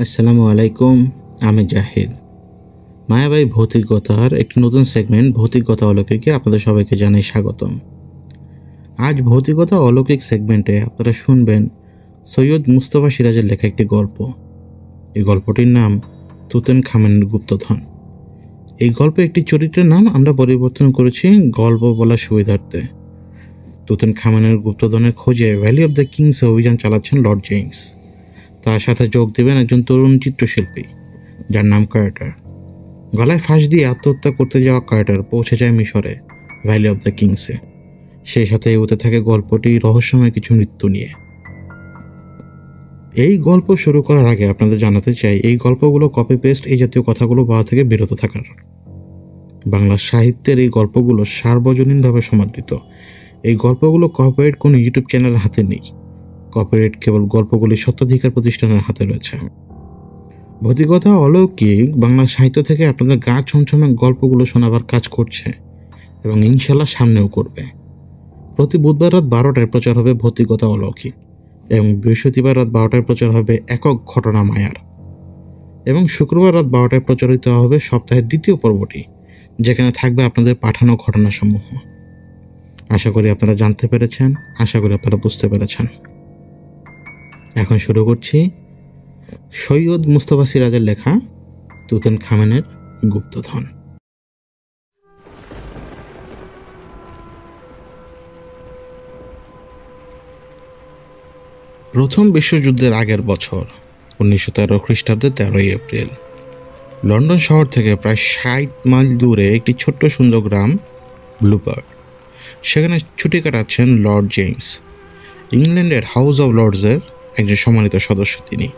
আসসালামু আলাইকুম, আমি জাহিদ। মায়াবাই ভৌতিকতার একটি নতুন সেগমেন্ট ভৌতিকতা অলৌকিকে আপনাদের সবাইকে জানাই স্বাগতম। আজ ভৌতিকতা অলৌকিক সেগমেন্টে আপনারা শুনবেন সৈয়দ মুস্তফা সিরাজের লেখা একটি গল্প। এই গল্পটির নাম তুতেনখামেনের গুপ্তধন। এই গল্পে একটি চরিত্রের নাম আমরা পরিবর্তন করেছি গল্প বলার সুবিধার্থে। তুতেনখামেনের গুপ্তধনের খোঁজে ভ্যালি অব দ্য কিংসে অভিযান চালাচ্ছেন লর্ড জেমস। তার সাথে যোগ দেবেন একজন তরুণ চিত্রশিল্পী যার নাম কার্টার। গলায় ফাঁস দিয়ে আত্মহত্যা করতে যাওয়া কার্টার পৌঁছে যায় মিশরে ভ্যালি অব দ্য কিংসে। সেই সাথে এগোতে থাকে গল্পটি রহস্যময় কিছু মৃত্যু নিয়ে। এই গল্প শুরু করার আগে আপনাদের জানাতে চাই, এই গল্পগুলো কপি পেস্ট এই জাতীয় কথাগুলো বলা থেকে বিরত থাকার। বাংলা সাহিত্যের এই গল্পগুলো সার্বজনীনভাবে সমাদৃত। এই গল্পগুলো কপিরাইট কোনো ইউটিউব চ্যানেলের হাতে নেই। কপিরাইট কেবল গল্পগুলি স্বত্বাধিকার প্রতিষ্ঠানের হাতে রয়েছে। ভৌতিকতা অলৌকিক বাংলা সাহিত্য থেকে আপনাদের গা ছমছমে গল্পগুলো শোনাবার কাজ করছে এবং ইনশাল্লাহ সামনেও করবে। প্রতি বুধবার রাত 12টায় প্রচার হবে ভৌতিকতা অলৌকিক এবং বৃহস্পতিবার রাত 12টায় প্রচার হবে একক ঘটনা মায়ার এবং শুক্রবার রাত 12টায় প্রচারিত হবে সপ্তাহের দ্বিতীয় পর্বটি, যেখানে থাকবে আপনাদের পাঠানো ঘটনাসমূহ। আশা করি আপনারা জানতে পেরেছেন, আশা করি আপনারা বুঝতে পেরেছেন। এখন শুরু করছি সৈয়দ মুস্তফা সিরাজের লেখা তুতেনখামেনের গুপ্তধন। প্রথম বিশ্বযুদ্ধের আগের বছর 1913 খ্রিস্টাব্দের 13ই এপ্রিল লন্ডন শহর থেকে প্রায় 60 মাইল দূরে একটি ছোট্ট সুন্দর গ্রাম ব্লুবার্ড। সেখানে ছুটি কাটাচ্ছেন লর্ড জেমস। ইংল্যান্ডের হাউস অব লর্ডসের একজন সম্মানিত সদস্য তিনি।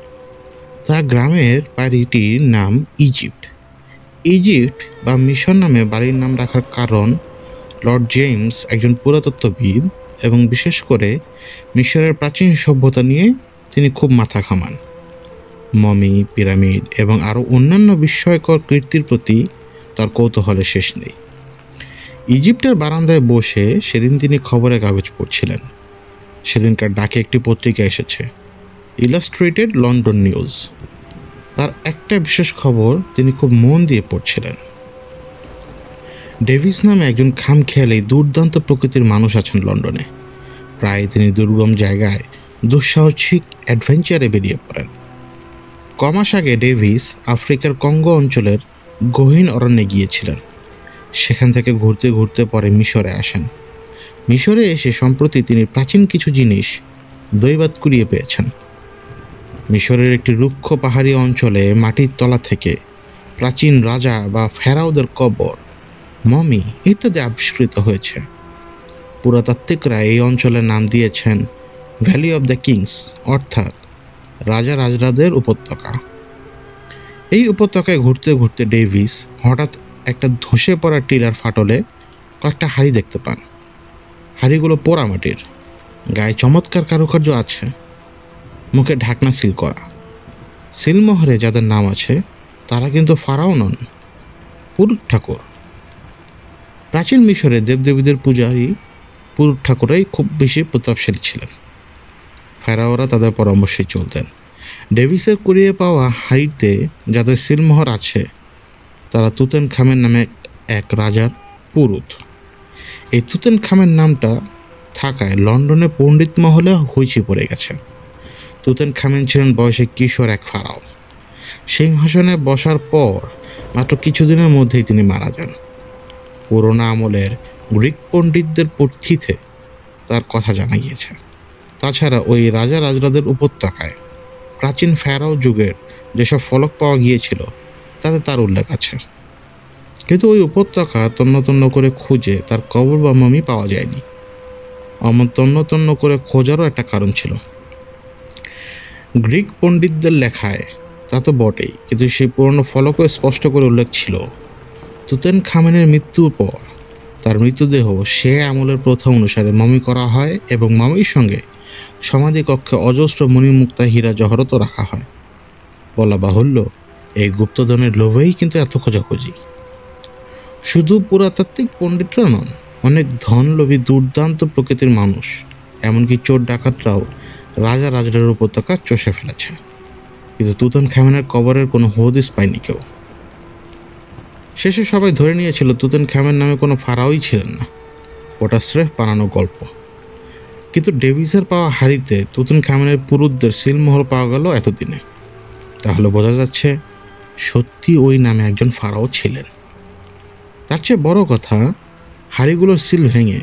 তার গ্রামের বাড়িটির নাম ইজিপ্ট। ইজিপ্ট বা মিশর নামে বাড়ির নাম রাখার কারণ, লর্ড জেমস একজন পুরাতত্ত্ববিদ এবং বিশেষ করে মিশরের প্রাচীন সভ্যতা নিয়ে তিনি খুব মাথা ঘামান। মমি, পিরামিড এবং আরও অন্যান্য বিস্ময়কর কীর্তির প্রতি তার কৌতূহলের শেষ নেই। ইজিপ্টের বারান্দায় বসে সেদিন তিনি খবরের কাগজ পড়ছিলেন। সেদিনকার ডাকে একটি পত্রিকা এসেছে, ইলাস্ট্রেটেড লন্ডন নিউজ। তার একটা বিশেষ খবর তিনি খুব মন দিয়ে পড়ছিলেন। ডেভিস নামে একজন খামখেয়ালি দুর্দান্ত প্রকৃতির মানুষ আছেন লন্ডনে। প্রায় তিনি দুর্গম জায়গায় দুঃসাহসিক অ্যাডভেঞ্চারে বেরিয়ে পড়েন। কমাস আগে ডেভিস আফ্রিকার কঙ্গো অঞ্চলের গহীন অরণ্যে গিয়েছিলেন। সেখান থেকে ঘুরতে ঘুরতে পরে মিশরে আসেন। মিশরে এসে সম্প্রতি তিনি প্রাচীন কিছু জিনিস দৈবাত কুড়িয়ে পেয়েছেন। মিশরের একটি রুক্ষ পাহাড়ি অঞ্চলে মাটির তলা থেকে প্রাচীন রাজা বা ফেরাওদের কবর, মমি ইত্যাদি আবিষ্কৃত হয়েছে। পুরাতাত্ত্বিকরা এই অঞ্চলের নাম দিয়েছেন ভ্যালি অব দ্য কিংস, অর্থাৎ রাজা রাজরাদের উপত্যকা। এই উপত্যকায় ঘুরতে ঘুরতে ডেভিস হঠাৎ একটা ধসে পড়া টিলার ফাটলে কয়েকটা হাড়ি দেখতে পান। হাড়িগুলো পোড়া মাটির, গায়ে চমৎকার কারুকার্য আছে, মুখে ঢাকনা সিল করা। সিলমোহরে যাদের নাম আছে তারা কিন্তু ফারাও নন, পুরুত ঠাকুর। প্রাচীন মিশরে দেবদেবীদের পূজারী পুরুত ঠাকুরাই খুব বেশি প্রতাপশালী ছিলেন। ফেরাওরা তাদের পরামর্শেই চলতেন। ডেভিসের কুড়িয়ে পাওয়া হাড়িতে যাদের সিলমোহর আছে তারা তুতেনখামেন নামে এক রাজার পুরুত। এই তুতেনখামেন নামটা থাকায় লন্ডনে পণ্ডিত মহলে হইচি পড়ে গেছে। তুতেনখামেন ছিলেন বয়সে কিশোর এক ফারাও। সিংহাসনে বসার পর মাত্র কিছুদিনের মধ্যেই তিনি মারা যান। পুরোনো আমলের গ্রিক পণ্ডিতদের পুথিতে তার কথা জানা গিয়েছে। তাছাড়া ওই রাজা রাজরাদের উপত্যকায় প্রাচীন ফেরাও যুগের যেসব ফলক পাওয়া গিয়েছিল তাতে তার উল্লেখ আছে। কিন্তু ওই উপত্যকা তন্ন তন্ন করে খুঁজে তার কবর বা মমি পাওয়া যায়নি। তন্ন তন্ন করে খোঁজারও একটা কারণ ছিল। গ্রিক পণ্ডিতদের লেখায় তা তো বটেই, কিন্তু সেই পুরনো ফলকও স্পষ্ট করে উল্লেখ ছিল তুতেনখামেনের মৃত্যুর পর তার মৃতদেহ সে আমলের প্রথা অনুসারে মমি করা হয় এবং মমির সঙ্গে সমাধি কক্ষে অজস্র মণিমুক্তা হীরা জহরতও রাখা হয়। বলা বাহুল্য, এই গুপ্তধনের লোভেই কিন্তু এত খোঁজাখুঁজি। শুধু পুরাতাত্ত্বিক পণ্ডিতরা নন, অনেক ধনলোভী দুর্দান্ত প্রকৃতির মানুষ, এমনকি চোর ডাকাতরাও রাজা রাজরার উপত্যকা চষে ফেলেছে। কিন্তু তুতানখামেনের কবরের কোনো হদিস পায়নি কেউ। শেষে সবাই ধরে নিয়েছিল তুতানখামেন নামে কোনো ফারাওই ছিলেন না, ওটা স্রেফ বানানো গল্প। কিন্তু ডেভিসের পাওয়া হাড়িতে তুতানখামেনের পুরুতদের সিলমোহর পাওয়া গেল এতদিনে। তাহলে বোঝা যাচ্ছে সত্যি ওই নামে একজন ফারাও ছিলেন। তার চেয়ে বড় কথা, হাড়িগুলোর সিল ভেঙে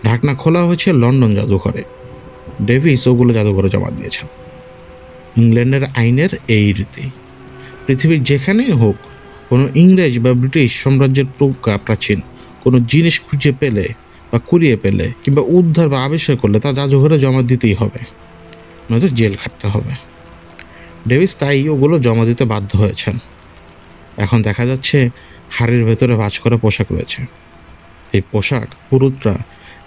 ঢাকনা খোলা হয়েছে লন্ডন জাদুঘরে। ডেভিস ওগুলো জাদুঘরে জমা দিয়েছেন। ইংল্যান্ডের আইনের এই রীতি। পৃথিবীর যেখানেই হোক, কোনো ইংরেজ বা ব্রিটিশ সাম্রাজ্যের প্রজ্ঞা প্রাচীন কোনো জিনিস খুঁজে পেলে বা কুড়িয়ে পেলে কিংবা উদ্ধার বা আবিষ্কার করলে তা জাদুঘরে জমা দিতেই হবে, নয়তো জেল খাটতে হবে। ডেভিস তাই ওগুলো জমা দিতে বাধ্য হয়েছেন। এখন দেখা যাচ্ছে হাড়ির ভেতরে ভাঁজ করা পোশাক রয়েছে। এই পোশাক পুরুতরা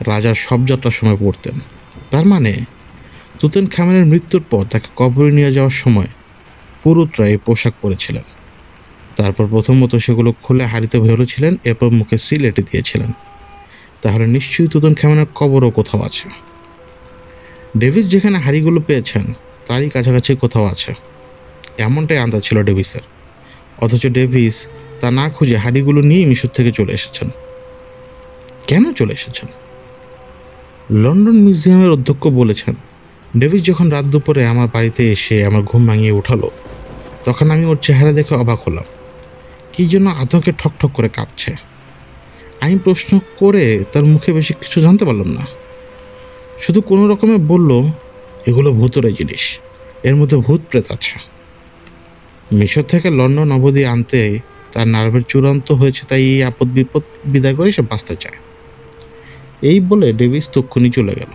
রাজার শবযাত্রার সময় পরতেন। তার মানে তুতানখামেনের মৃত্যুর পর তাকে কবরে নিয়ে যাওয়ার সময় পুরুতরা এই পোশাক পরেছিলেন। তারপর প্রথমত সেগুলো খুলে হাড়িতে ভরেছিলেন, এরপর মুখে সিল এঁটে দিয়েছিলেন। তাহলে নিশ্চয়ই তুতানখামেনের কবরও কোথাও আছে। ডেভিস যেখানে হাড়িগুলো পেয়েছেন তারই কাছাকাছি কোথাও আছে, এমনটাই আন্দাজ ছিল ডেভিসের। অথচ ডেভিস তা না খুঁজে হাড়িগুলো নিয়েই মিশর থেকে চলে এসেছেন। কেন চলে এসেছেন? লন্ডন মিউজিয়ামের অধ্যক্ষ বলেছেন, ডেভিস যখন রাত দুপুরে আমার বাড়িতে এসে আমার ঘুম ভাঙিয়ে উঠালো, তখন আমি ওর চেহারা দেখে অবাক হলাম। কী জন্য আতঙ্কে ঠকঠক করে কাঁপছে। আমি প্রশ্ন করে তার মুখে বেশি কিছু জানতে পারলাম না। শুধু কোনো রকমে বলল, এগুলো ভূতের জিনিস, এর মধ্যে ভূত প্রেত আছে। মিশর থেকে লন্ডন অবধি আনতে তার নার্ভের চূড়ান্ত হয়েছে, তাই এই আপদ বিপদ বিদায় করে সে বাঁচতে চায়। এই বলে ডেভিস তক্ষুনি চলে গেল।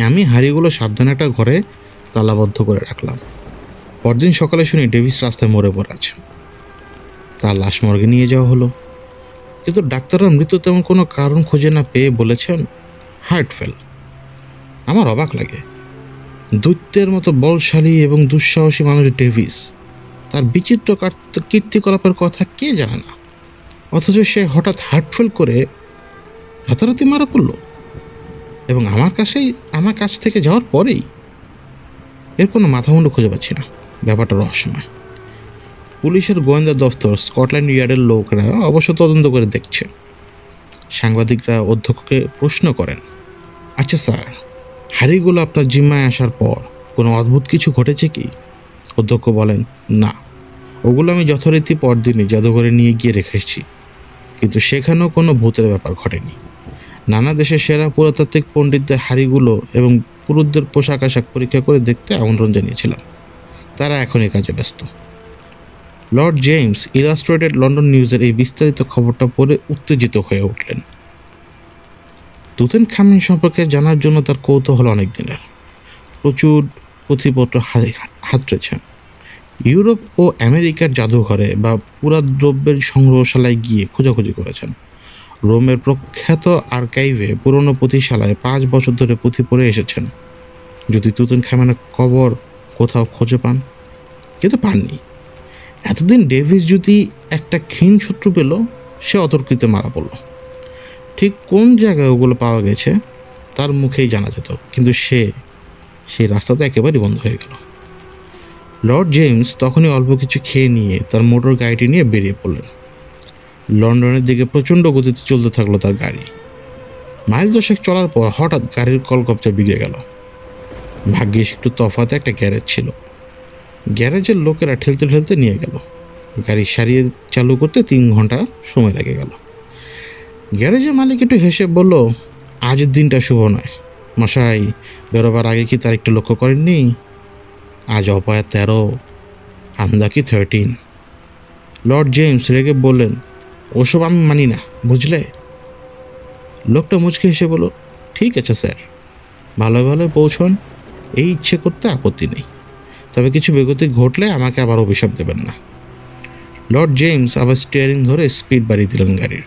আমি হাড়িগুলো সাবধানে একটা ঘরে তালাবদ্ধ করে রাখলাম। পরদিন সকালে শুনি ডেভিস রাস্তায় মরে পড়ে আছে। তার লাশ মর্গে নিয়ে যাওয়া হলো, কিন্তু ডাক্তাররা মৃত্যু তেমন কোনো কারণ খুঁজে না পেয়ে বলেছেন হার্ট ফেল। আমার অবাক লাগে, দৈত্যের মতো বলশালী এবং দুঃসাহসী মানুষ ডেভিস, তার বিচিত্র কীর্তিকলাপের কথা কে জানে না, অথচ সে হঠাৎ হার্ট ফেল করে রাতারাতি মারা পড়ল, এবং আমার কাছ থেকে যাওয়ার পরেই। এর কোনো মাথামুন্ডু খুঁজে পাচ্ছি না। ব্যাপারটা রহস্যময়। পুলিশের গোয়েন্দা দফতর স্কটল্যান্ড ইয়ার্ডের লোকরা অবশ্য তদন্ত করে দেখছে। সাংবাদিকরা অধ্যক্ষকে প্রশ্ন করেন, আচ্ছা স্যার, হাড়িগুলো আপনার জিম্মায় আসার পর কোনো অদ্ভুত কিছু ঘটেছে কি? অধ্যক্ষ বলেন, না, ওগুলো আমি যথারীতি পরদিনই জাদুঘরে নিয়ে গিয়ে রেখেছি, কিন্তু সেখানেও কোনো ভূতের ব্যাপার ঘটেনি। নানা দেশের সেরা পুরাতাত্ত্বিক পণ্ডিতদের হাড়িগুলো এবং পুরুতদের পোশাক আশাক পরীক্ষা করে দেখতে আমন্ত্রণ জানিয়েছিলাম। তারা এখন এই কাজে ব্যস্ত। লর্ড জেমস ইলাস্ট্রেটেড লন্ডন নিউজের এই বিস্তারিত খবরটা পড়ে উত্তেজিত হয়ে উঠলেন। তুতানখামেন সম্পর্কে জানার জন্য তার কৌতূহল অনেক দিনের। প্রচুর পুঁথিপত্র হাতড়েছেন। ইউরোপ ও আমেরিকার জাদুঘরে বা পুরাদ্রব্যের সংগ্রহশালায় গিয়ে খোঁজাখুঁজি করেছেন। রোমের প্রখ্যাত আর্কাইভে পুরনো পুঁথিশালায় 5 বছর ধরে পুঁথি পড়ে এসেছেন, যদি তুতানখামেনের কবর কোথাও খুঁজে পান, কিন্তু পাননি। এতদিন ডেভিস যদি একটা ক্ষীণ শত্রু পেল, সে অতর্কিত মারা পড়ল। ঠিক কোন জায়গায় ওগুলো পাওয়া গেছে তার মুখেই জানা যেত, কিন্তু সেই রাস্তা তো একেবারেই বন্ধ হয়ে গেল। লর্ড জেমস তখনই অল্প কিছু খেয়ে নিয়ে তার মোটর গাড়িটি নিয়ে বেরিয়ে পড়লেন। লন্ডনের দিকে প্রচণ্ড গতিতে চলতে থাকলো তার গাড়ি। মাইল 10 চলার পর হঠাৎ গাড়ির কলকবজা বিগড়ে গেল। ভাগ্যিস একটু তফাতে একটা গ্যারেজ ছিল। গ্যারেজের লোকেরা ঠেলতে ঠেলতে নিয়ে গেল। গাড়ি সারিয়ে চালু করতে 3 ঘন্টা সময় লেগে গেল। গ্যারেজের মালিক একটু হেসে বলল, আজের দিনটা শুভ নয় মশাই, বেরোবার আগে কি তারিখটা লক্ষ্য করেননি? আজ অপায়া 13, আন্দাকি 13। লর্ড জেমস রেগে বললেন, ওসব আমি মানি না, বুঝলে? লোকটা মুচকে হেসে বলল, ঠিক আছে স্যার, ভালো ভালো পৌঁছন, এই ইচ্ছে করতে আপত্তি নেই, তবে কিছু বেগতিক ঘটলে আমাকে আবার অভিশাপ দেবেন না। লর্ড জেমস আবার স্টিয়ারিং ধরে স্পিড বাড়িয়ে দিলেন গাড়ির।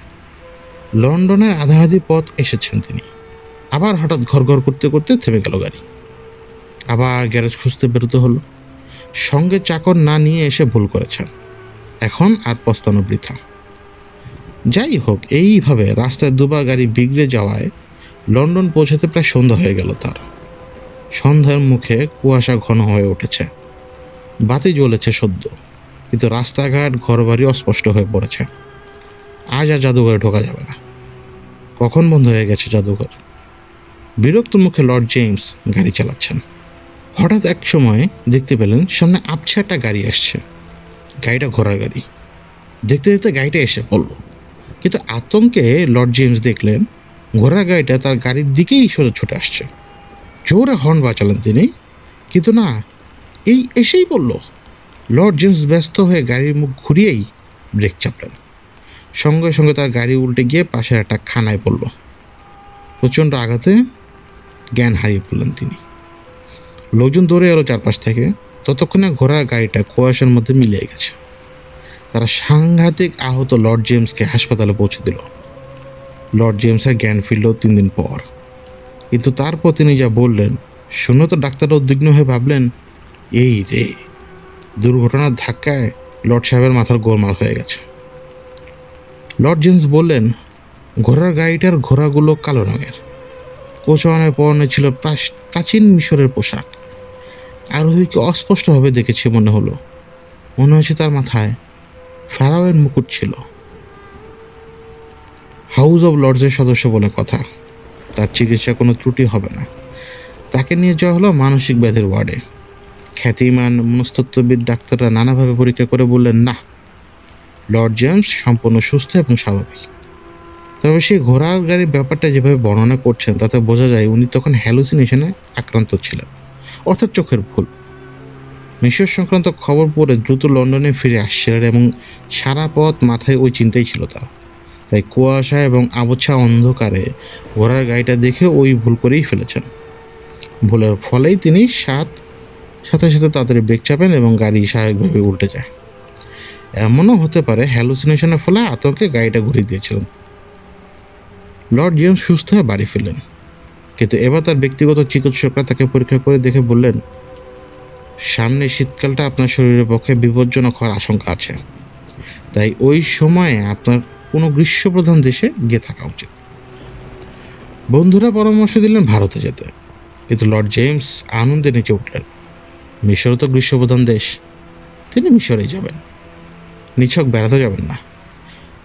লন্ডনের আধাআধি পথ এসেছেন তিনি। আবার হঠাৎ ঘর করতে করতে থেমে গেল গাড়ি। আবার গ্যারেজ খুঁজতে বেরোতে হলো। সঙ্গে চাকর না নিয়ে এসে ভুল করেছেন, এখন আর পস্তানো বৃথা। যাই হোক, এইভাবে রাস্তায় দুবার গাড়ি বিগড়ে যাওয়ায় লন্ডন পৌঁছাতে প্রায় সন্ধ্যা হয়ে গেল তার। সন্ধ্যার মুখে কুয়াশা ঘন হয়ে উঠেছে। বাতি জ্বলেছে সদ্য, কিন্তু রাস্তাঘাট ঘরবাড়ি অস্পষ্ট হয়ে পড়েছে। আজ আর জাদুঘরে ঢোকা যাবে না। কখন বন্ধ হয়ে গেছে জাদুঘর? বিরক্ত মুখে লর্ড জেমস গাড়ি চালাচ্ছেন। হঠাৎ এক সময় দেখতে পেলেন সামনে আবছা একটা গাড়ি আসছে। গাড়িটা ঘোড়ার গাড়ি। দেখতে দেখতে গাড়িটা এসে পড়ল, কিন্তু আতঙ্কে লর্ড জেমস দেখলেন ঘোড়ার গাড়িটা তার গাড়ির দিকেই সোজা ছুটে আসছে। জোরে হর্ন বাঁচালেন তিনি, কিন্তু না, এই এসেই পড়ল। লর্ড জেমস ব্যস্ত হয়ে গাড়ির মুখ ঘুরিয়েই ব্রেক চাপলেন। সঙ্গে সঙ্গে তার গাড়ি উল্টে গিয়ে পাশের একটা খানায় পড়ল। প্রচণ্ড আঘাতে জ্ঞান হারিয়ে পড়লেন তিনি। লোকজন দৌড়ে এলো চারপাশ থেকে। ততক্ষণে ঘোড়ার গাড়িটা কুয়াশার মধ্যে মিলিয়ে গেছে। তারা সাংঘাতিক আহত লর্ড জেমসকে হাসপাতালে পৌঁছে দিল। লর্ড জেমসের জ্ঞান ফিরল 3 দিন পর, কিন্তু তারপর তিনি যা বললেন শুনে তো ডাক্তাররা উদ্বিগ্ন হয়ে ভাবলেন, এই রে, দুর্ঘটনার ধাক্কায় লর্ড সাহেবের মাথার গোলমাল হয়ে গেছে। লর্ড জেমস বললেন, ঘোড়ার গাড়িটার ঘোড়াগুলো কালো রঙের, কোচওয়ানের পরনে ছিল প্রাচীন মিশরের পোশাক। আরোহীকে অস্পষ্টভাবে দেখেছি, মনে হয়েছে তার মাথায় ফেরাওয়ের মুকুট ছিল। হাউস অব লর্ডসের সদস্য বলে কথা। তার চিকিৎসা কোনো ত্রুটি হবে না। তাকে নিয়ে যাওয়া হলো মানসিক ব্যাধির ওয়ার্ডে। খ্যাতিমান মনস্তত্ত্ববিদ ডাক্তাররা নানাভাবে পরীক্ষা করে বললেন, না, লর্ড জেমস সম্পূর্ণ সুস্থ এবং স্বাভাবিক। তবে সেই ঘোড়ার গাড়ির ব্যাপারটা যেভাবে বর্ণনা করছেন তাতে বোঝা যায় উনি তখন হ্যালুসিনেশনে আক্রান্ত ছিলেন, অর্থাৎ চোখের ভুল। মিশর সংক্রান্ত খবর পড়ে দ্রুত লন্ডনে ফিরে আসছিলেন এবং সারা পথ মাথায় ওই চিন্তাই ছিল তার। তাই কুয়াশা এবং আবছা অন্ধকারে ঘোড়ার গাড়িটা দেখে ওই ভুল করেই ফেলেছেন। ভুলের ফলেই তিনি সাথে সাথে তাড়াতাড়ি ব্রেক চাপেন এবং গাড়ি স্বাভাবিকভাবে উল্টে যায়। এমনও হতে পারে হ্যালুসিনেশনের ফলে আতঙ্কে গাড়িটা ঘুরিয়ে দিয়েছিলেন। লর্ড জেমস সুস্থ হয়ে বাড়ি ফিরলেন, কিন্তু এবার তার ব্যক্তিগত চিকিৎসকরা তাকে পরীক্ষা করে দেখে বললেন, সামনে শীতকালটা আপনার শরীরের পক্ষে বিপজ্জনক হওয়ার আশঙ্কা আছে। তাই ওই সময়ে আপনার কোনো গ্রীষ্মপ্রধান দেশে গিয়ে থাকা উচিত। বন্ধুরা পরামর্শ দিলেন ভারতে যেতে, কিন্তু লর্ড জেমস আনন্দে নেচে উঠলেন। মিশর তো গ্রীষ্মপ্রধান দেশ, তিনি মিশরেই যাবেন। নিছক বেড়াতে যাবেন না,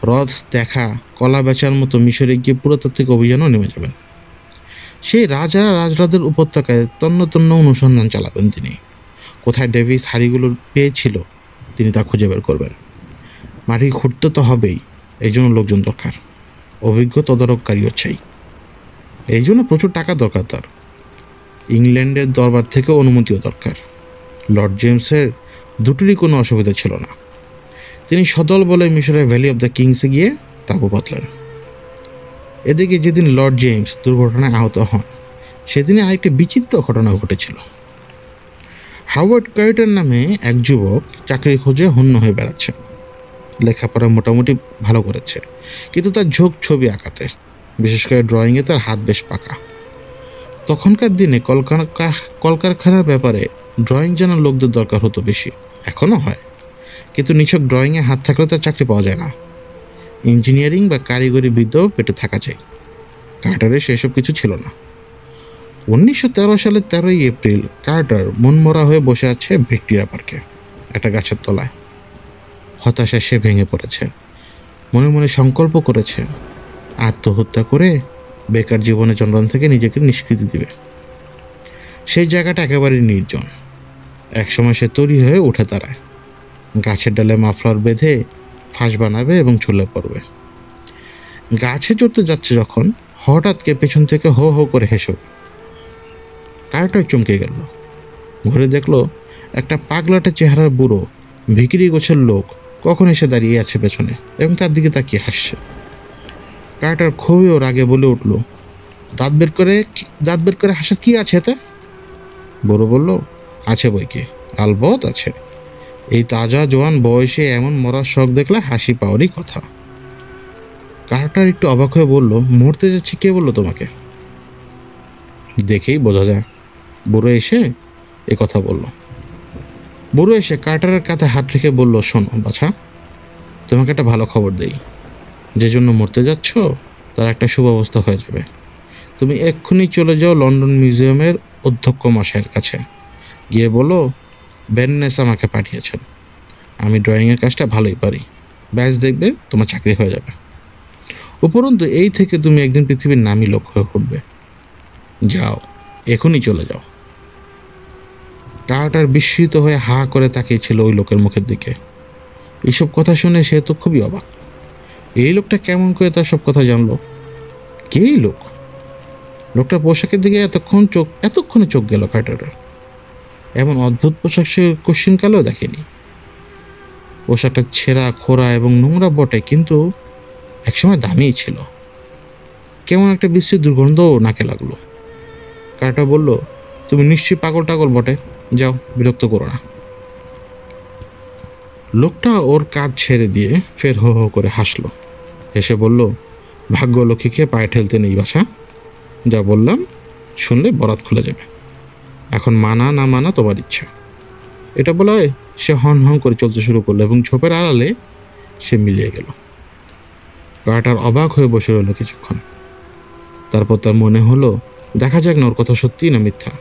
হ্রদ দেখা, কলা বেচার মতো মিশরে গিয়ে পুরাতাত্ত্বিক অভিযানও নেমে যাবেন। সেই রাজরাদের উপত্যকায় তন্ন তন্ন অনুসন্ধান চালাবেন তিনি। কোথায় ডেভিস হাড়িগুলো পেয়েছিল তিনি তা খুঁজে বের করবেন। মাটি খুঁড়তে তো হবেই, এই জন্য লোকজন দরকার, অভিজ্ঞ তদারককারীও চাই। এই জন্য প্রচুর টাকা দরকার তার। ইংল্যান্ডের দরবার থেকে অনুমতিও দরকার। লর্ড জেমসের দুটোরই কোনো অসুবিধা ছিল না। তিনি সদল বলে মিশরের ভ্যালি অব দ্য কিংসে গিয়ে তাঁবু পাতলেন। এদিকে যেদিন লর্ড জেমস দুর্ঘটনায় আহত হন সেদিনে আরেকটি বিচিত্র ঘটনা ঘটেছিল। হাওয়ার্ড কার্টার নামে এক যুবক চাকরি খোঁজে হন্য হয়ে বেড়াচ্ছে। লেখাপড়া মোটামুটি ভালো করেছে, কিন্তু তার ঝোঁক ছবি আঁকাতে, বিশেষ করে ড্রয়িংয়ে তার হাত বেশ পাকা। তখনকার দিনে কলকারখানার ব্যাপারে ড্রয়িং জানার লোকদের দরকার হতো বেশি, এখনও হয়, কিন্তু নিছক ড্রয়িংয়ে হাত থাকলে তার চাকরি পাওয়া যায় না। ইঞ্জিনিয়ারিং বা কারিগরি বিদ্যাও পেটে থাকা চাই। কার্টারের সেসব কিছু ছিল না। 1913 সালের 13ই এপ্রিল কার্টার মনমরা হয়ে বসে আছে ভিক্টোরিয়া পার্কে একটা গাছের তলায়। হতাশায় সে ভেঙে পড়েছে। মনে মনে সংকল্প করেছে আত্মহত্যা করে বেকার জীবনে যন্ত্রণা থেকে নিজেকে নিষ্কৃতি দিবে। সেই জায়গাটা একেবারেই নির্জন। একসময় সে তৈরি হয়ে উঠে দাঁড়ায়, গাছের ডালে মাফলার বেঁধে ফাঁস বানাবে এবং ঝুলে পড়বে। গাছে চড়তে যাচ্ছে যখন হঠাৎ কে পেছন থেকে হো হো করে হেসে। কার্টার চমকে গেল। ঘুরে দেখলো একটা পাগলাটে চেহারার বুড়ো ভিখিরি গোছের লোক কখন এসে দাঁড়িয়ে আছে পেছনে এবং তার দিকে তাকিয়ে হাসছে। কার্টার খুবই ও রাগে বলে উঠল, দাঁত বের করে হাসার কি আছে এতে? বুড়ো বলল, আছে বই কি, আলবত আছে। এই তাজা জোয়ান বয়সে এমন মরার শখ দেখলে হাসি পাওয়ারই কথা। কার্টার একটু অবাক হয়ে বলল, মরতে যাচ্ছি, কে বললো তোমাকে? দেখেই বোঝা যায়। বুড়ো এসে এ কথা বলল। বুড়ো এসে কার্টারের কাঁধে হাত রেখে বলল, শোনো বাছা, তোমাকে একটা ভালো খবর দেই। যে জন্য মরতে যাচ্ছ তার একটা সুব্যবস্থা হয়ে যাবে। তুমি এক্ষুনি চলে যাও লন্ডন মিউজিয়ামের অধ্যক্ষ মশাইয়ের কাছে, গিয়ে বলো বেননেস আমাকে পাঠিয়েছেন। আমি ড্রয়িংয়ের কাজটা ভালোই পারি। ব্যাস দেখবে তোমার চাকরি হয়ে যাবে। উপরন্তু এই থেকে তুমি একদিন পৃথিবীর নামী লোক হয়ে উঠবে। যাও, এখনই চলে যাও। কার্টার বিস্মিত হয়ে হা করে তাকিয়েছিল ওই লোকের মুখের দিকে। এইসব কথা শুনে সে তো খুবই অবাক। এই লোকটা কেমন করে তার সব কথা জানলো? কে এই লোক? লোকটার পোশাকের দিকে এতক্ষণে চোখ গেল কার্টারের। এমন অদ্ভুত পোশাক সে কোশ্চিনকালেও দেখেনি। পোশাকটা ছেঁড়া খোঁড়া এবং নোংরা বটে, কিন্তু একসময় দামিই ছিল। কেমন একটা বিশ্রী দুর্গন্ধও নাকে লাগলো। কার্টার বলল, তুমি নিশ্চয়ই পাগল টাগল বটে, যাও, বিরক্ত করো না। লোকটা ওর কাজ ছেড়ে দিয়ে ফের হো হো করে হাসলো। হেসে বলল, ভাগ্য লক্ষ্মীকে পায়ে ঠেলতে নেই বাসা। যা বললাম শুনলে বরাত খুলে যাবে। এখন মানা না মানা তোমার ইচ্ছা। এটা বলে সে হন হন করে চলতে শুরু করলো এবং ঝোপের আড়ালে সে মিলিয়ে গেল। কার্টার অবাক হয়ে বসে রইল কিছুক্ষণ। তারপর তার মনে হলো, দেখা যাক না ওর কথা সত্যি না মিথ্যা।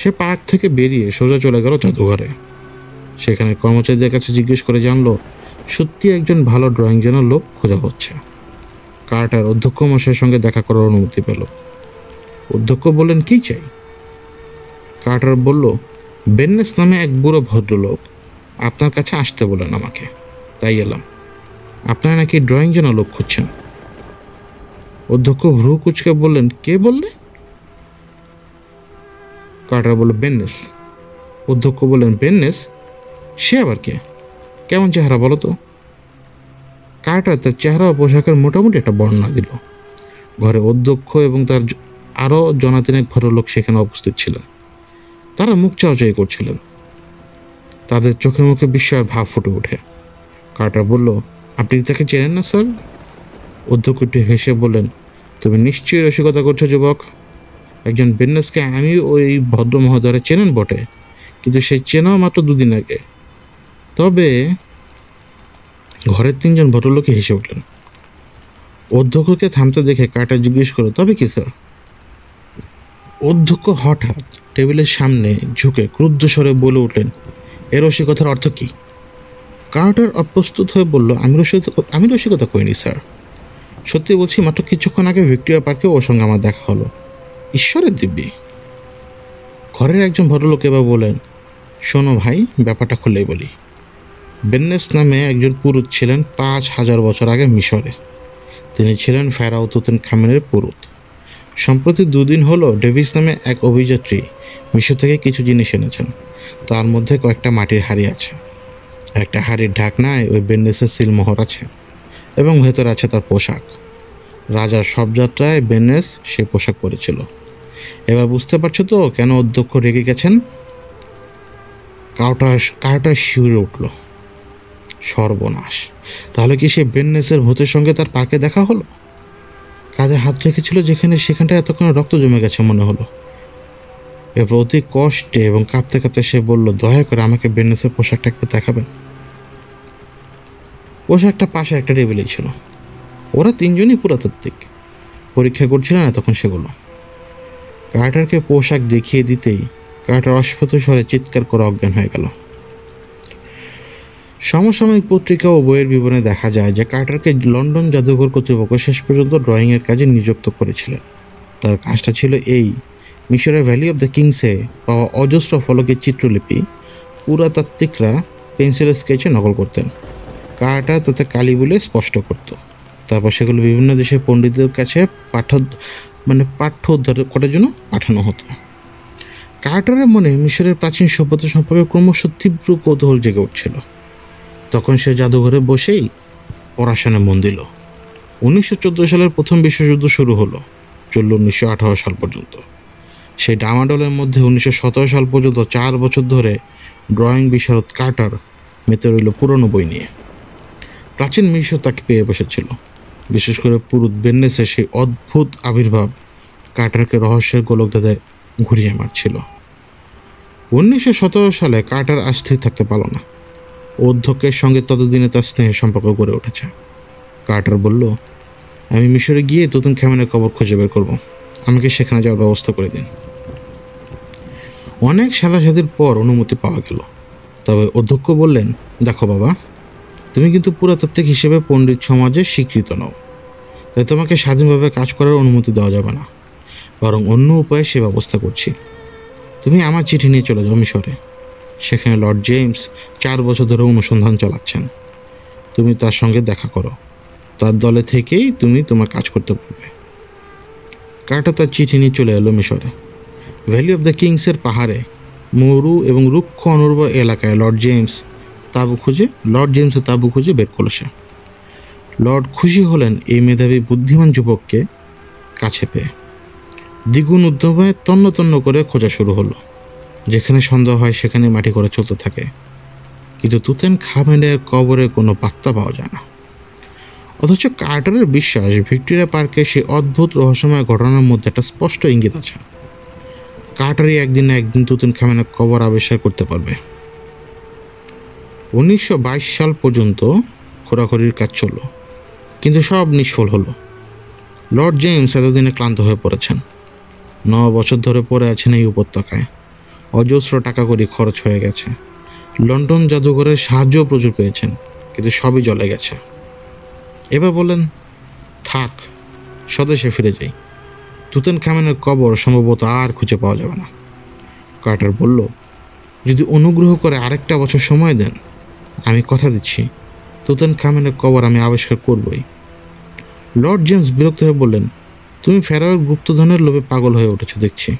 সে পার্ক থেকে বেরিয়ে সোজা চলে গেল জাদুঘরে। সেখানে কর্মচারীদের কাছে জিজ্ঞেস করে জানলো সত্যি একজন ভালো ড্রয়িং জানার লোক খোঁজা হচ্ছে। কার্টার অধ্যক্ষ মশাইয়ের সঙ্গে দেখা করার অনুমতি পেল। অধ্যক্ষ বললেন, কি চাই? কার্টার বলল, বেননেস নামে এক বুড়ো ভদ্রলোক আপনার কাছে আসতে বলেন আমাকে, তাই এলাম। আপনারা নাকি ড্রয়িং জানার লোক খুঁজছেন। অধ্যক্ষ ভ্রু কুচকে বললেন, কে বললে? কার্টার বলল, বেননেস। অধ্যক্ষ বললেন, বেননেস? সে আবার কে? কেমন চেহারা বলো তো? কার্টার তার চেহারা ও পোশাকের মোটামুটি একটা বর্ণনা দিল। ঘরে অধ্যক্ষ এবং তার আরও জনাতিনেক ভদ্রলোক সেখানে উপস্থিত ছিলেন। তারা মুখ চাওয়াচাই করছিলেন। তাদের চোখে মুখে বিস্ময়ের ভাব ফুটে ওঠে। কার্টার বলল, আপনি তাকে চেনেন না স্যার? অধ্যক্ষটি হেসে বললেন, তুমি নিশ্চয়ই রসিকতা করছো যুবক। একজন বেননেসকে আমি ওই ভদ্র মহোদয়রা চেনেন বটে, কিন্তু সে চেনাও মাত্র দুদিন আগে। তবে ঘরের তিনজন ভদ্রলোকে হেসে উঠলেন। অধ্যক্ষকে থামতে দেখে কার্টার জিজ্ঞেস করল, তবে কি স্যার? অধ্যক্ষ হঠাৎ টেবিলের সামনে ঝুঁকে ক্রুদ্ধ স্বরে বলে উঠলেন, এর রসিকতার অর্থ কি? কার্টার অপ্রস্তুত হয়ে বলল, আমি রসিকতা করিনি স্যার। সত্যি বলছি, মাত্র কিছুক্ষণ আগে ভিক্টোরিয়া পার্কে ওর সঙ্গে আমার দেখা হলো। ঈশ্বরের দিব্যি। ঘরের একজন ভদ্রলোক এবার বলেন, শোনো ভাই, ব্যাপারটা খুললেই বলি। বেননেস নামে একজন পুরুত ছিলেন 5000 বছর আগে মিশরে। তিনি ছিলেন ফেরাও তুতেন খামেনের পুরুত। সম্প্রতি 2 দিন হলো ডেভিস নামে এক অভিযাত্রী মিশর থেকে কিছু জিনিস এনেছেন। তার মধ্যে কয়েকটা মাটির হাড়ি আছে। একটা হাড়ির ঢাকনায় ওই বেননেসের সিলমোহর আছে এবং ভেতরে আছে তার পোশাক। রাজার সব যাত্রায় বেননেস সে পোশাক পরেছিল। এবার বুঝতে পারছো তো কেন অধ্যক্ষ রেগে গেছেন? কার্টার শিউরে উঠল। সর্বনাশ! তাহলে কি সে বেননেসের ভূতের সঙ্গে তার পার্কে দেখা হলো? কাঁধে হাত রেখেছিল সেখানটায় এতক্ষণ রক্ত জমে গেছে মনে হলো। এরপর অতি কষ্টে এবং কাঁপতে কাঁপতে সে বলল, দয়া করে আমাকে বেননেসের পোশাকটা একটু দেখাবেন। পোশাকটা পাশে একটা টেবিলেই ছিল। ওরা তিনজনই পুরাতাত্ত্বিক, পরীক্ষা করছিলেন এতক্ষণ সেগুলো। কার্টারকে পোশাক দেখিয়ে দিতেই কার্টার অস্ফুট স্বরে চিৎকার করে অজ্ঞান হয়ে গেল। সমসাময়িক পত্রিকা ও বইয়ের বিবরণে দেখা যায় যে কার্টারকে লন্ডন জাদুঘর কর্তৃপক্ষ শেষ পর্যন্ত ড্রয়িংয়ের কাজে নিযুক্ত করেছিলেন। তার কাজটা ছিল এই: মিশরের ভ্যালি অব দ্য কিংসে পাওয়া অজস্র ফলকের চিত্রলিপি পুরাতাত্ত্বিকরা পেন্সিল স্কেচে নকল করতেন। কার্টার তাতে কালি বলে স্পষ্ট করত। তারপর সেগুলো বিভিন্ন দেশের পণ্ডিতদের কাছে পাঠ্য উদ্ধার করার জন্য পাঠানো হতো। কার্টারের মনে মিশরের প্রাচীন সভ্যতা সম্পর্কে ক্রমশ তীব্র কৌতূহল জেগে উঠছিল। তখন সে জাদুঘরে বসেই পড়াশোনায় মন দিল। 1914 সালের প্রথম বিশ্বযুদ্ধ শুরু হলো, চলল 1918 সাল পর্যন্ত। সেই ডামাডোলের মধ্যে 1917 সাল পর্যন্ত 4 বছর ধরে ড্রয়িং বিশারদ কার্টার মেতে রইল পুরনো বই নিয়ে। প্রাচীন মিশর তাকে পেয়ে বসেছিল। বিশেষ করে পুরুত বেননেসের সেই অদ্ভুত আবির্ভাব কার্টারকে রহস্যের গোলকধাঁধে ঘুরিয়ে মারছিল। 1917 সালে কার্টার আর স্থির থাকতে পারল না। অধ্যক্ষের সঙ্গে ততদিনে তার স্নেহের সম্পর্ক গড়ে উঠেছে। কার্টার বলল, আমি মিশরে গিয়ে তুতুনখামেনের কবর খুঁজে বের করব। আমাকে সেখানে যাওয়ার ব্যবস্থা করে দিন। অনেক সাদাসাদির পর অনুমতি পাওয়া গেল। তবে অধ্যক্ষ বললেন, দেখো বাবা, তুমি কিন্তু পুরাতাত্ত্বিক হিসেবে পণ্ডিত সমাজে স্বীকৃত নও, তাই তোমাকে স্বাধীনভাবে কাজ করার অনুমতি দেওয়া যাবে না, বরং অন্য উপায়ে সে ব্যবস্থা করছি। তুমি আমার চিঠি নিয়ে চলে যাও মিশরে। সেখানে লর্ড জেমস 4 বছর ধরে অনুসন্ধান চালাচ্ছেন। তুমি তার সঙ্গে দেখা করো, তার দলে থেকেই তুমি তোমার কাজ করতে পারবে। কার্টার তার চিঠি নিয়ে চলে এলো মিশরে। ভ্যালি অফ দ্য কিংসের পাহাড়ে মরু এবং রুক্ষ অনুর্বর এলাকায় লর্ড জেমসের তাঁবু খুঁজে বের করল সে। লর্ড খুশি হলেন এই মেধাবী বুদ্ধিমান যুবককে কাছে পেয়ে। দ্বিগুণ উদ্যমে তন্ন তন্ন করে খোঁজা শুরু হলো। যেখানে সন্দেহ হয় সেখানে মাটি করে চলতে থাকে, কিন্তু তুতেনখামেনের কবরে কোনো পাত্তা পাওয়া যায় না। অথচ কার্টারের বিশ্বাস ভিক্টোরিয়া পার্কে সেই অদ্ভুত রহস্যময় ঘটনার মধ্যে একটা স্পষ্ট ইঙ্গিত আছে। কার্টারই একদিন না একদিন তুতেনখামেনের কবর আবিষ্কার করতে পারবে। 1922 সাল পর্যন্ত খোঁড়াখুড়ির কাজ চলল, কিন্তু সব নিষ্ফল হলো। লর্ড জেমস এতদিনে ক্লান্ত হয়ে পড়েছেন। 9 বছর ধরে পড়ে আছেন এই উপত্যকায়। অজস্র টাকা কড়ি খরচ হয়ে গেছে। লন্ডন জাদুঘরের সাহায্যও প্রচুর পেয়েছেন, কিন্তু সবই জ্বলে গেছে। এবার বললেন, থাক, স্বদেশে ফিরে যাই। তুতেনখামেনের কবর সম্ভবত আর খুঁজে পাওয়া যাবে না। কার্টার বলল, যদি অনুগ্রহ করে আরেকটা বছর সময় দেন, আমি কথা দিচ্ছি তুতেনখামেনের কবর আমি আবিষ্কার করবই। লর্ড জেমস বিরক্ত হয়ে বললেন, তুমি ফেরাওয়ের গুপ্তধনের লোভে পাগল হয়ে উঠেছো দেখছি।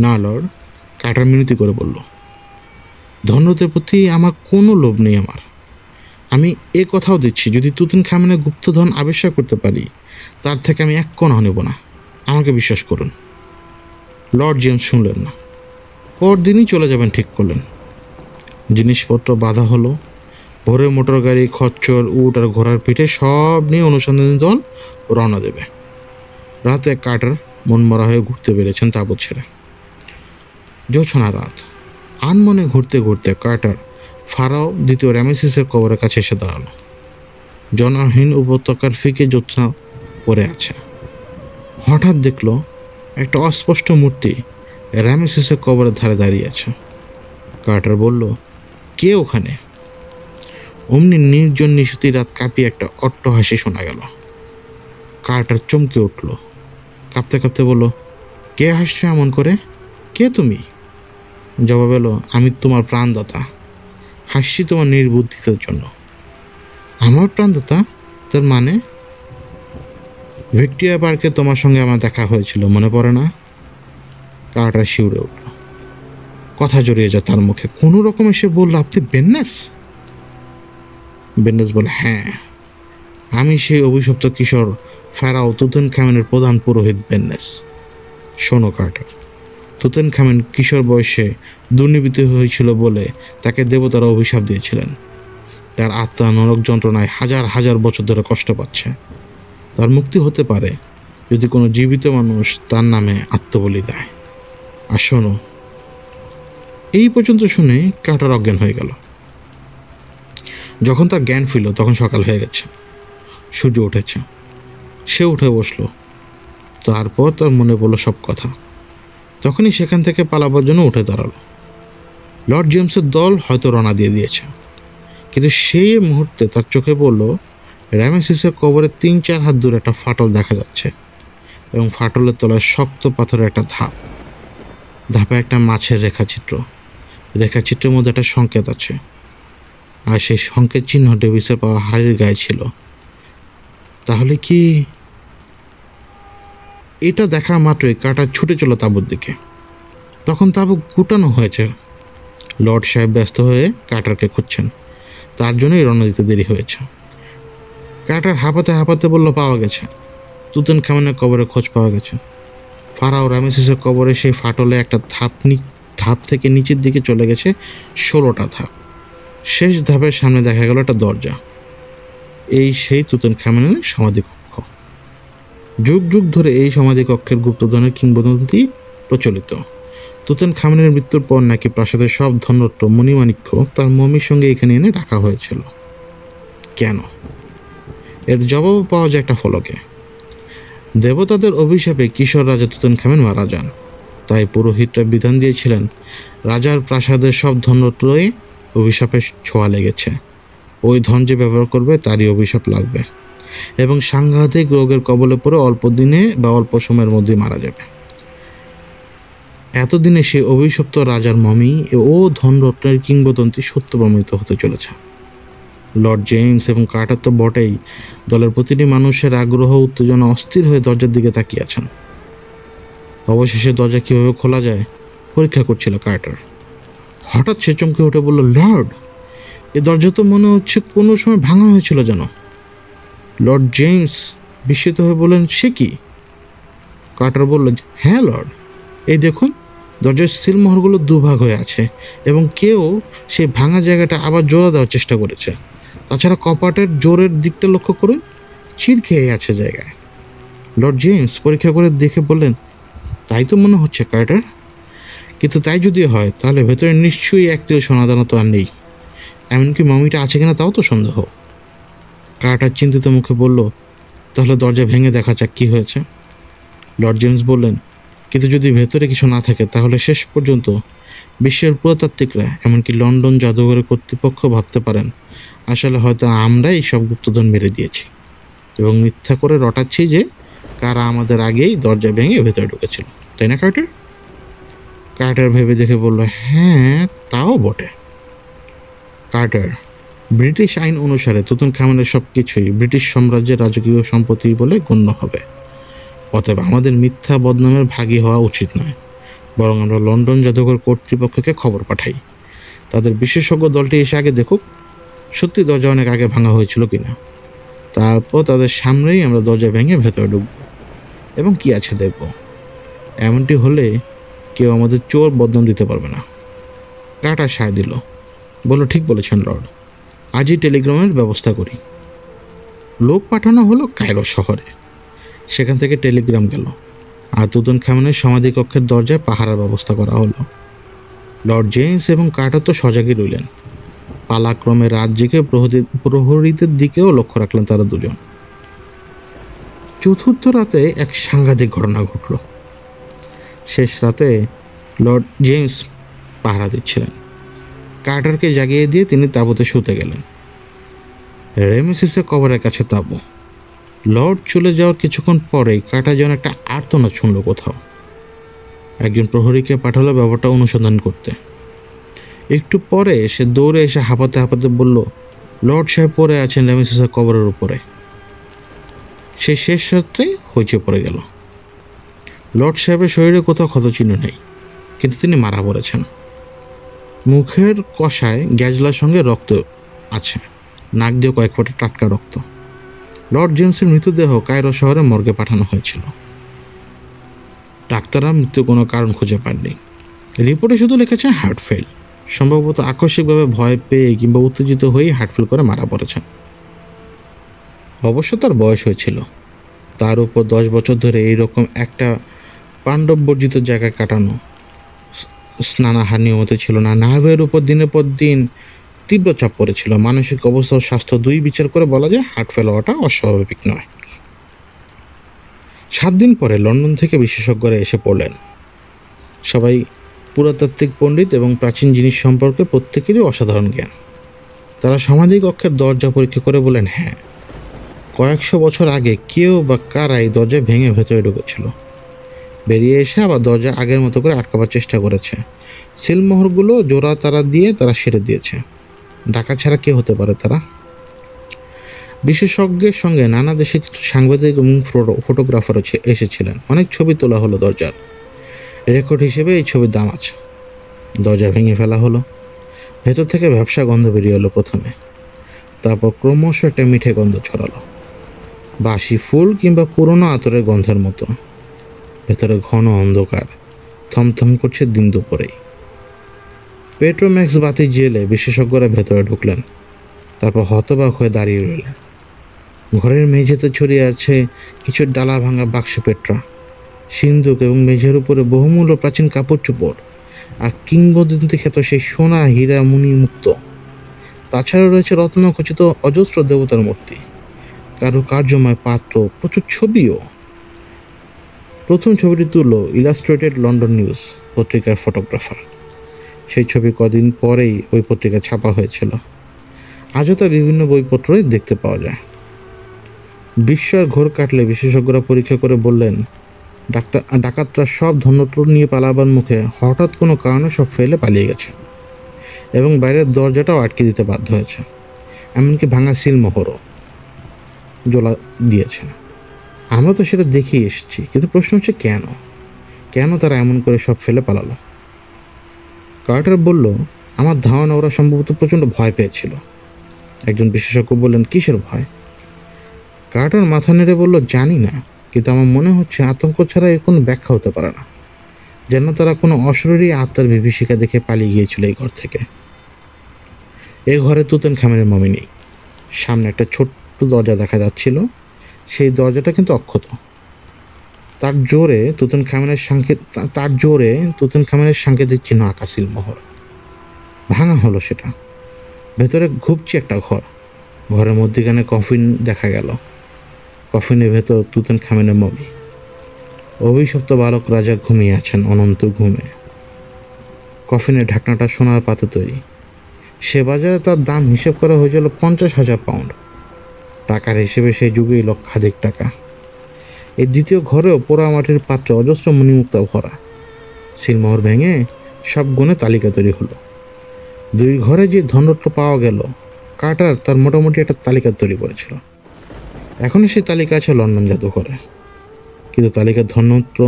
না লর্ড, কার্টার মিনতি করে বলল, ধনরতের প্রতি আমার কোনো লোভ নেই। আমি এ কথাও দিচ্ছি, যদি তুতেনখামেনের গুপ্তধন আবিষ্কার করতে পারি, তার থেকে আমি এক কণাও নেব না। আমাকে বিশ্বাস করুন। লর্ড জেমস শুনলেন না। পরদিনই চলে যাবেন ঠিক করলেন। জিনিসপত্র বাঁধা হলো। ভোরে মোটর গাড়ি, খচ্চর, উট আর ঘোড়ার পিঠে সব নিয়ে অনুসন্ধানী দল রওনা দেবে। রাতে কার্টার মনমরা হয়ে ঘুরতে বেরিয়েছেন তাঁবু ছেড়ে। জোছনা রাত। আনমনে ঘুরতে ঘুরতে কার্টার ফারাও দ্বিতীয় রামেসিসের কবরের কাছে এসে দাঁড়ালো। জনহীন উপত্যকার ফিকে জ্যোৎস্না পড়ে আছে। হঠাৎ দেখল একটা অস্পষ্ট মূর্তি রামেসিসের কবরের ধারে দাঁড়িয়ে আছে। কার্টার বলল, কে ওখানে? অমনি নির্জন নিশুতি রাত কাঁপিয়ে একটা অট্টহাসি শোনা গেল। কার্টার চমকে উঠল, কাঁপতে কাঁপতে বলল, কে হাসছো এমন করে? কে তুমি? জবাব এলো, আমি তোমার প্রাণদাতা। হাসছি তোমার নির্বুদ্ধিতার জন্য। আমার প্রাণদাতা? তার মানে? ভিক্টোরিয়া পার্কে তোমার সঙ্গে আমার দেখা হয়েছিল, মনে পড়ে না? কার্টার শিউরে উঠল। কথা জড়িয়ে যায় তার মুখে। কোনো রকমে সে বলল, আপনি বেন্নেস? বেন্নেস বলে, হ্যাঁ, আমি সেই অভিশপ্ত কিশোর ফেরাও তুতেনখামেনের প্রধান পুরোহিত বেন্নেস। শোনো কার্টার, তুতেনখামেন কিশোর বয়সে দুর্নীতি হয়েছিল বলে তাকে দেবতারা অভিশাপ দিয়েছিলেন। তার আত্মা নরক যন্ত্রণায় হাজার হাজার বছর ধরে কষ্ট পাচ্ছে। তার মুক্তি হতে পারে যদি কোনো জীবিত মানুষ তার নামে আত্মবলি দেয়। আর শোনো, এই পর্যন্ত শুনে কার্টার অজ্ঞান হয়ে গেল। যখন তার জ্ঞান ফিরল তখন সকাল হয়ে গেছে, সূর্য উঠেছে। সে উঠে বসলো। তারপর তার মনে পড়ল সব কথা। তখনই সেখান থেকে পালাবার জন্য উঠে দাঁড়ালো। লর্ড জেমসের দল হয়তো রওনা দিয়ে দিয়েছে, কিন্তু সেই মুহূর্তে তার চোখে পড়ল রামেসিসের কবরে 3-4 হাত দূরে একটা ফাটল দেখা যাচ্ছে, এবং ফাটলের তলায় শক্ত পাথরের একটা ধাপ। ধাপে একটা মাছের রেখাচিত্রের মধ্যে একটা সংকেত আছে, আর সেই সংকেত চিহ্ন ডেভিসের পাওয়া হাড়ির গায়ে ছিল। তাহলে কি? এটা দেখা মাত্রই কার্টার ছুটে চলো তাঁবুর দিকে। তখন তাঁবু গুটানো হয়েছে। লর্ড সাহেব ব্যস্ত হয়ে কার্টারকে খুঁজছেন, তার জন্যই রওনা দিতে দেরি হয়েছে। কার্টার হাঁপাতে হাঁপাতে বলল, পাওয়া গেছে, তুতেনখামেনের কবরে খোঁজ পাওয়া গেছে। ফারাও রামেসিসের কবরে সেই ফাটলে একটা ধাপ থেকে নিচের দিকে চলে গেছে 16টা ধাপ। শেষ ধাপের সামনে দেখা গেল একটা দরজা। এই সেই তুতেনখামেনের সমাধিকক্ষ। যুগ যুগ ধরে এই সমাধিকক্ষের গুপ্তধনের কিংবদন্তি প্রচলিত। তুতেনখামেনের মৃত্যুর পর নাকি প্রাসাদের সব ধনরত্ন মণিমাণিক্য তার মমির সঙ্গে এখানে এনে রাখা হয়েছিল। কেন? এর জবাব পাওয়া যায় একটা ফলকে। দেবতাদের অভিশাপে কিশোর রাজা তুতেনখামেন মারা যান। তাই পুরোহিতরা বিধান দিয়েছিলেন, রাজার প্রাসাদের সব ধনরত্নই অভিশাপের ছোঁয়া লেগেছে। ওই ধন যে ব্যবহার করবে তারই অভিশাপ লাগবে এবং সাংঘাতিক রোগের কবলে পড়ে অল্প দিনে বা অল্প সময়ের মধ্যে মারা যাবে। এতদিনে সেই অভিশপ্ত রাজার মমি ও ধনরত্নের কিংবদন্তি সত্য প্রমাণিত হতে চলেছে। লর্ড জেমস এবং কার্টার তো বটেই, দলের প্রতিটি মানুষের আগ্রহ উত্তেজনা অস্থির হয়ে দরজার দিকে তাকিয়ে আছেন। অবশেষে দরজা কীভাবে খোলা যায় পরীক্ষা করছিল কার্টার। হঠাৎ সে চমকে উঠে বলল, লর্ড, এই দরজা তো মনে হচ্ছে কোনো সময় ভাঙা হয়েছিল যেন। লর্ড জেমস বিস্মিত হয়ে বললেন, সে কি? কার্টার বলল, হ্যাঁ লর্ড, এই দেখুন, দরজার সিলমোহরগুলো দুভাগ হয়ে আছে এবং কেউ সেই ভাঙা জায়গাটা আবার জোড়া দেওয়ার চেষ্টা করেছে। তাছাড়া কপাটের জোরের দিকটা লক্ষ্য করুন, চির খেয়ে আছে জায়গায়। লর্ড জেমস পরীক্ষা করে দেখে বললেন, তাই তো মনে হচ্ছে কার্টার, কিন্তু তাই যদি হয় তাহলে ভেতরে নিশ্চয়ই এক তিল সোনাদানা তো আর নেই। এমনকি মমিটা আছে কিনা তাও তো সন্দেহ। কার্টার চিন্তিত মুখে বলল, তাহলে দরজা ভেঙে দেখা যাক কী হয়েছে। লর্ড জেমস বললেন, কিন্তু যদি ভেতরে কিছু না থাকে তাহলে শেষ পর্যন্ত বিশ্বের পুরাতাত্ত্বিকরা এমনকি লন্ডন জাদুঘরের কর্তৃপক্ষ ভাবতে পারেন আসলে হয়তো আমরাই সব গুপ্তধন মেরে দিয়েছি এবং মিথ্যা করে রটাচ্ছি যে কারা আমাদের আগেই দরজা ভেঙে ভেতরে ঢুকেছিল, তাই না কার্টার? কার্টার ভেবে দেখে বলল, হ্যাঁ তাও বটে। কার্টার, ব্রিটিশ আইন অনুসারে তুতানখামেনের সব কিছুই ব্রিটিশ সাম্রাজ্যের রাজকীয় সম্পত্তি বলে গণ্য হবে। অতএব আমাদের মিথ্যা বদনামের ভাগী হওয়া উচিত নয়, বরং আমরা লন্ডন জাদুঘর কর্তৃপক্ষকে খবর পাঠাই। তাদের বিশেষজ্ঞ দলটি এসে আগে দেখুক সত্যি দরজা অনেক আগে ভাঙা হয়েছিল কিনা। তারপর তাদের সামনেই আমরা দরজা ভেঙে ভেতরে ঢুকব এবং কি আছে দেখব। এমনটি হলে কেউ আমাদের চোর বদনাম দিতে পারবে না। কার্টার সায় দিল, বলল, ঠিক বলেছেন লর্ড, আজই টেলিগ্রামের ব্যবস্থা করি। লোক পাঠানো হলো কায়রো শহরে। সেখান থেকে টেলিগ্রাম গেল আর তুতানখামেনের সমাধিকক্ষের দরজায় পাহারার ব্যবস্থা করা হলো। লর্ড জেমস এবং কার্টার তো সজাগই রইলেন। পালাক্রমে রাত জেগে প্রহরীদের দিকেও লক্ষ্য রাখলেন তারা দুজন। চতুর্থ রাতে এক সাংঘাতিক ঘটনা ঘটল। শেষ রাতে লর্ড জেমস পাহারা দিচ্ছিলেন। কার্টারকে জাগিয়ে দিয়ে তিনি তাঁবুতে শুতে গেলেন। রেমেসিসের কবরের কাছে তাঁবু। লর্ড চলে যাওয়ার কিছুক্ষণ পরেই কার্টার যেন একটা আর্তনাদ শুনল কোথাও। একজন প্রহরীকে পাঠালো ব্যাপারটা অনুসন্ধান করতে। একটু পরে সে দৌড়ে এসে হাঁপাতে হাঁপাতে বলল, লর্ড সাহেব পড়ে আছেন রেমেসিসের কবরের উপরে। সে শেষ রাত্রে হইচে পড়ে গেল। লর্ড সাহেবের শরীরে কোথাও ক্ষতচিহ্ন নেই, কিন্তু তিনি মারা পড়েছেন। মুখের কষায় গ্যাজলার সঙ্গে রক্ত আছে, নাক দিয়ে কয়েক ফোঁটা টাটকা রক্ত। লর্ড জেমসের মৃতদেহ কায়রো শহরে মর্গে পাঠানো হয়েছিল। ডাক্তাররা মৃত্যুর কোনো কারণ খুঁজে পাননি। রিপোর্টে শুধু লিখেছে হার্ট ফেল। সম্ভবত আকস্মিকভাবে ভয় পেয়ে কিংবা উত্তেজিত হয়েই হার্ট ফেল করে মারা পড়েছেন। অবশ্য তার বয়স হয়েছিল। তার উপর 10 বছর ধরে এইরকম একটা পাণ্ডব বর্জিত জায়গায় কাটানো, স্নানাহার নিয়মিত ছিল না, নার্ভের উপর দিনের পর দিন তীব্র চাপ পড়েছিল। মানসিক অবস্থা ও স্বাস্থ্য দুই বিচার করে বলা যায় হার্ট ফেল হওয়াটা অস্বাভাবিক নয়। 7 দিন পরে লন্ডন থেকে বিশেষজ্ঞরা এসে পড়লেন। সবাই পুরাতাত্ত্বিক পণ্ডিত এবং প্রাচীন জিনিস সম্পর্কে প্রত্যেকেরই অসাধারণ জ্ঞান। তারা সমাধিকক্ষের দরজা পরীক্ষা করে বলেন, হ্যাঁ, কয়েকশো বছর আগে কেউ বা কারা এই দরজা ভেঙে ভেতরে ঢুকেছিল, বেরিয়ে এসে আবার দরজা আগের মতো করে আটকাবার চেষ্টা করেছে। সিলমোহরগুলো জোড়া তারা দিয়ে তারা সেরে দিয়েছে। ডাকা ছাড়া কে হতে পারে তারা? বিশেষজ্ঞের সঙ্গে নানা দেশের সাংবাদিক এবং ফটোগ্রাফার এসেছিলেন। অনেক ছবি তোলা হলো দরজার। রেকর্ড হিসেবে এই ছবির দাম আছে। দরজা ভেঙে ফেলা হলো। ভেতর থেকে ব্যবসা গন্ধ বেরিয়ে এলো প্রথমে, তারপর ক্রমশ একটা মিঠে গন্ধ ছড়ালো, বাসি ফুল কিংবা পুরনো আতরের গন্ধের মতো। ভেতরে ঘন অন্ধকার, থমথম করছে দিন দুপুরেই। পেট্রোম্যাক্স বাতি জেলে বিশেষজ্ঞরা ভেতরে ঢুকলেন। তারপর হতবাক হয়ে দাঁড়িয়ে রইলেন। ঘরের মেঝেতে ছড়িয়ে আছে কিছু ডালা ভাঙা বাক্স পেট্রা, সিন্দুক এবং মেঝের উপরে বহুমূল্য প্রাচীন কাপড় চোপড় আর কিংবদন্তি খ্যাত সেই সোনা হীরা মুনি মুক্ত। তাছাড়া রয়েছে রত্নখচিত অজস্র দেবতার মূর্তি, কারুকার্যময় পাত্র, প্রচুর ছবিও। প্রথম ছবিটি তুলল ইলাস্ট্রেটেড লন্ডন নিউজ পত্রিকার ফটোগ্রাফার। সেই ছবি কদিন পরেই ওই পত্রিকা ছাপা হয়েছিল। আজও তা বিভিন্ন বইপত্রে দেখতে পাওয়া যায়। বিস্ময়ের ঘোর কাটলে বিশেষজ্ঞরা পরীক্ষা করে বললেন, ডাকাতরা সব ধনরত্ন নিয়ে পালাবার মুখে হঠাৎ কোনো কারণে সব ফেলে পালিয়ে গেছে এবং বাইরের দরজাটাও আটকে দিতে বাধ্য হয়েছে। এমনকি ভাঙা সিলমোহরও জ্বলা দিয়েছে। আমরা তো সেটা দেখেই এসেছি, কিন্তু প্রশ্ন হচ্ছে কেন তারা এমন করে সব ফেলে পালালো? কার্টার বলল, আমার ধারণা ওরা সম্ভবত প্রচণ্ড ভয় পেয়েছিল। একজন বিশেষজ্ঞ বললেন, কিসের ভয়? কার্টার মাথা নেড়ে বলল, জানি না, কিন্তু আমার মনে হচ্ছে আতঙ্ক ছাড়া এর কোনো ব্যাখ্যা হতে পারে না। যেন তারা কোনো অশরীরী আত্মার বিভীষিকা দেখে পালিয়ে গিয়েছিল এই ঘর থেকে। এ ঘরে তুতানখামেনের মমি নেই। সামনে একটা ছোট্ট দরজা দেখা যাচ্ছিল, সেই দরজাটা কিন্তু অক্ষত। তার জোরে তুতানখামেনের সাংকেতিক চিহ্ন আঁকা সিলমোহর। ভাঙা হলো সেটা। ভেতরে ঘুপছে একটা ঘর। ঘরের মধ্যেখানে কফিন দেখা গেল। কফিনের ভেতর তুতানখামেনের মমি। অভিশপ্ত বালক রাজা ঘুমিয়ে আছেন অনন্ত ঘুমে। কফিনের ঢাকনাটা সোনার পাতে তৈরি। সে বাজারে তার দাম হিসেব করা হয়েছিল 50,000 পাউন্ড। টাকার হিসেবে সেই যুগেই লক্ষাধিক টাকা। এই দ্বিতীয় ঘরেও পোড়া মাটির পাত্রে অজস্র মণিমুক্তা ভরা। সিলমোহর ভেঙে সব গুণে তালিকা তৈরি হলো। 2 ঘরে যে ধনরত্ন পাওয়া গেল, কার্টার তার মোটামুটি একটা তালিকা তৈরি করেছিল। এখনই সেই তালিকা আছে লন্ডন জাদুঘরে। কিন্তু তালিকার ধনরত্ন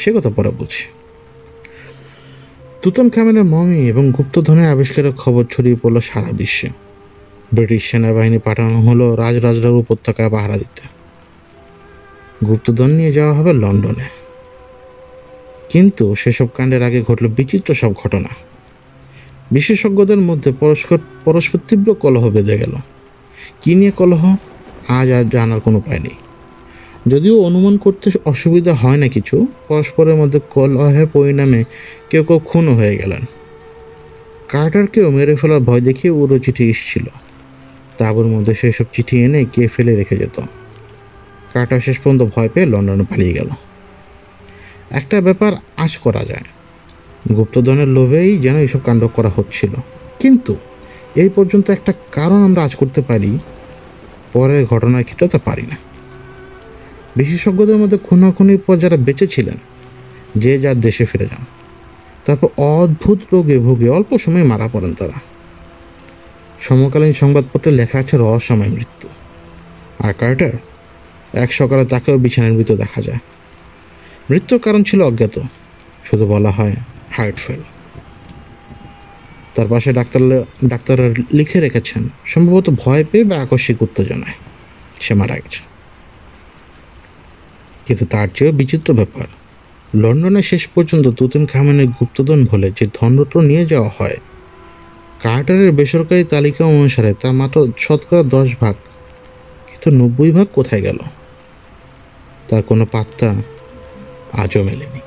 সে কথা পরে বলছি। তুতানখামেনের মমি এবং গুপ্তধনের আবিষ্কারের খবর ছড়িয়ে পড়ল সারা বিশ্বে। ব্রিটিশ সেনাবাহিনী পাঠানো হলো রাজরাজড়ার উপত্যকায় পাহারা দিতে। গুপ্তধন নিয়ে যাওয়া হবে লন্ডনে। কিন্তু সেসব কাণ্ডের আগে ঘটল বিচিত্র সব ঘটনা। বিশেষজ্ঞদের মধ্যে পরস্পর তীব্র কলহ বেঁধে গেল। কি নিয়ে কলহ আজ আর জানার কোনো উপায় নেই। যদিও অনুমান করতে অসুবিধা হয় না কিছু, পরস্পরের মধ্যে কলহের পরিণামে কেউ খুনও হয়ে গেলেন। কার্টারকেও মেরে ফেলার ভয় দেখিয়ে উড়ো চিঠি এসেছিল। তাঁবুর মধ্যে সেসব চিঠি এনে কে ফেলে রেখে যেত। কার্টার শেষ পর্যন্ত ভয় পেয়ে লন্ডনে পালিয়ে গেল। একটা ব্যাপার আঁচ করা যায়, গুপ্তধনের লোভেই যেন এইসব কাণ্ড করা হচ্ছিল। কিন্তু এই পর্যন্ত একটা কারণ আমরা আজ করতে পারি, পরের ঘটনার ক্ষেত্রে তা পারি না। বিশেষজ্ঞদের মধ্যে খুনাখুনির পর যারা বেঁচে ছিলেন, যে যার দেশে ফিরে যান। তারপর অদ্ভুত রোগে ভুগে অল্প সময় মারা পড়েন তারা। সমকালীন সংবাদপত্রে লেখা আছে রহস্যময় মৃত্যু। আর কার্টার, এক সকালে তাকেও বিছানায় মৃত দেখা যায়। মৃত্যুর কারণ ছিল অজ্ঞাত, শুধু বলা হয় হার্ট ফেল। তার পাশে ডাক্তাররা লিখে রেখেছেন, সম্ভবত ভয় পেয়ে বা আকস্মিক উত্তেজনায় সে মারা গেছে। কিন্তু তার চেয়েও বিচিত্র ব্যাপার, লন্ডনে শেষ পর্যন্ত তুতানখামেনের গুপ্তধন বলে যে ধনরত্ন নিয়ে যাওয়া হয়, কার্টারের বেসরকারি তালিকা অনুসারে তা মাত্র 10%। কিন্তু 90% কোথায় গেল, তার কোনো পাত্তা আজও মেলেনি।